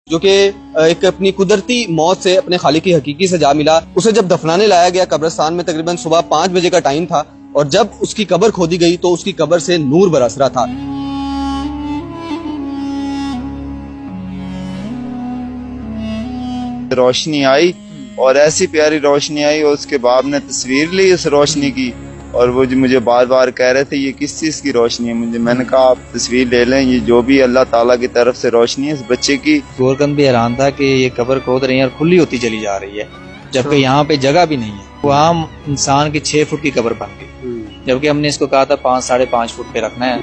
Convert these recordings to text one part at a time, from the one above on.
جو کہ ایک اپنی قدرتی موت سے اپنے خالق کی حقیقی سزا ملا. اسے جب دفنانے لایا گیا قبرستان میں تقریباً صبح 5 بجے کا ٹائم تھا اور جب اس کی قبر کھودی گئی تو اس کی قبر سے نور برس رہا تھا. روشنی آئی اور ایسی پیاری روشنی آئی اور اس کے باپ نے تصویر لی اس روشنی کی اور وہ جو مجھے بار بار کہہ رہے تھے یہ کس چیز کی روشنی ہے. میں نے کہا آپ تصویر لے لیں, یہ جو بھی اللہ تعالیٰ کی طرف سے روشنی ہے اس بچے کی. گورکند بھی حیران تھا کہ یہ قبر کھود رہی ہے اور کھلی ہوتی چلی جا رہی ہے جبکہ یہاں پہ جگہ بھی نہیں ہے. وہ عام انسان کی 6 فٹ کی قبر بن گئی جبکہ ہم نے اس کو کہا تھا 5 ساڑھے 5 فٹ پہ رکھنا ہے.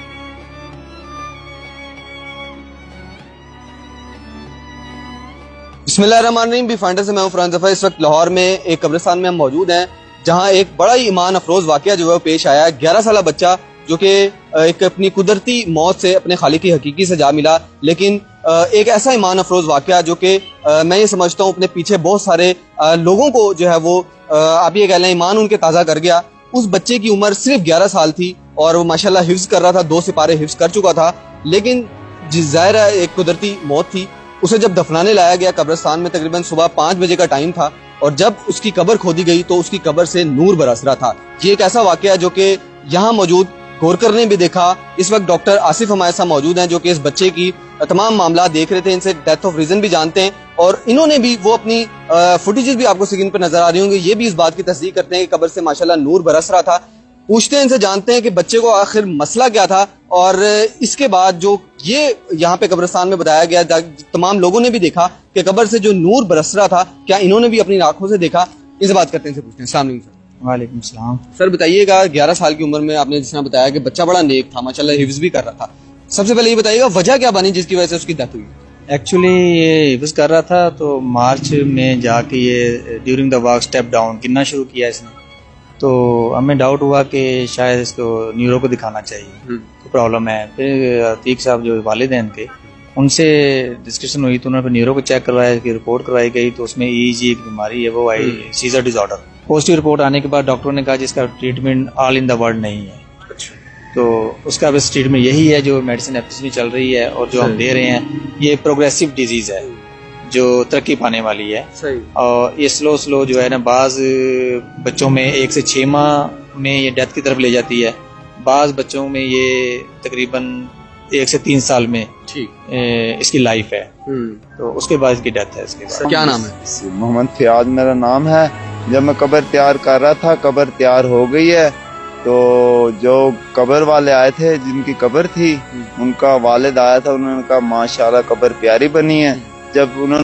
بسم اللہ الرحمن الرحیم. بی فائنڈر سے میں ہوں فرحان ظفر. اس وقت لاہور میں ایک قبرستان میں ہم موجود ہیں جہاں ایک بڑا ہی ایمان افروز واقعہ جو ہے پیش آیا ہے. 11 سالہ بچہ جو کہ ایک اپنی قدرتی موت سے اپنے خالق کی حقیقی سزا ملا, لیکن ایک ایسا ایمان افروز واقعہ جو کہ میں یہ سمجھتا ہوں اپنے پیچھے بہت سارے لوگوں کو جو ہے وہ آپ یہ کہہ لیں ایمان ان کے تازہ کر گیا. اس بچے کی عمر صرف 11 سال تھی اور وہ ماشاءاللہ حفظ کر رہا تھا, 2 سپارے حفظ کر چکا تھا, لیکن ظاہر ہے ایک قدرتی موت تھی. اسے جب دفنانے لایا گیا قبرستان میں تقریباً صبح 5 بجے کا ٹائم تھا اور جب اس کی قبر کھودی گئی تو اس کی قبر سے نور برس رہا تھا. یہ ایک ایسا واقعہ ہے جو کہ یہاں موجود گورکر نے بھی دیکھا. اس وقت ڈاکٹر آصف ہمارے ساتھ موجود ہیں جو کہ اس بچے کی تمام معاملات دیکھ رہے تھے, ان سے ڈیتھ آف ریزن بھی جانتے ہیں اور انہوں نے بھی وہ اپنی فوٹیجز بھی آپ کو اسکرین پہ نظر آ رہی ہوں گے, یہ بھی اس بات کی تصدیق کرتے ہیں کہ قبر سے ماشاءاللہ نور برس رہا تھا. پوچھتے ہیں ان سے, جانتے ہیں کہ بچے کو آخر مسئلہ کیا تھا اور اس کے بعد جو یہ یہاں پہ قبرستان میں بتایا گیا تمام لوگوں نے بھی دیکھا کہ قبر سے جو نور برس رہا تھا کیا انہوں نے بھی اپنی آنکھوں سے دیکھا. اس سے بات کرتے ہیں, ان سے پوچھتے ہیں. السلام علیکم سر. وعلیکم السلام. سر بتائیے گا 11 سال کی عمر میں آپ نے جس طرح بتایا کہ بچہ بڑا نیک تھا, ماشاءاللہ حفظ بھی کر رہا تھا, سب سے پہلے یہ بتائیے گا وجہ کیا بنی جس کی وجہ سے اس کی ڈیتھ ہوئی؟ ایکچولی یہ حفظ کر رہا تھا تو مارچ میں جا کے یہ during the walk step down گرنا شروع کیا اس نے, تو ہمیں ڈاؤٹ ہوا کہ شاید اس کو نیورو کو دکھانا چاہیے, تو پرابلم ہے. پھر عتیق صاحب جو والدین تھے ان سے ڈسکشن ہوئی تو انہوں نے نیورو کو چیک کروایا, اس کی رپورٹ کروائی گئی تو اس میں ای جی ایک بیماری ہے وہ آئی, سیزر ڈس آرڈر. پازیٹیو رپورٹ آنے کے بعد ڈاکٹروں نے کہا جس کا treatment all in the world نہیں ہے, تو اس کا بس ٹریٹمنٹ یہی ہے جو میڈیسن ایپس بھی چل رہی ہے اور جو ہم دے رہے ہیں. یہ پروگریسو ڈیزیز ہے جو ترقی پانے والی ہے اور یہ سلو جو ہے نا بعض بچوں میں 1 سے 6 ماہ میں یہ ڈیتھ کی طرف لے جاتی ہے, بعض بچوں میں یہ تقریباً 1 سے 3 سال میں اس کی لائف ہے, تو اس کے بعد اس کی ڈیتھ ہے. اس کے بعد کیا نام ہے؟ محمد فیاض میرا نام ہے. جب میں قبر تیار کر رہا تھا قبر تیار ہو گئی ہے, تو جو قبر والے آئے تھے جن کی قبر تھی ان کا والد آیا تھا, انہوں نے کہا ماشاءاللہ قبر پیاری بنی ہے. جب انہوں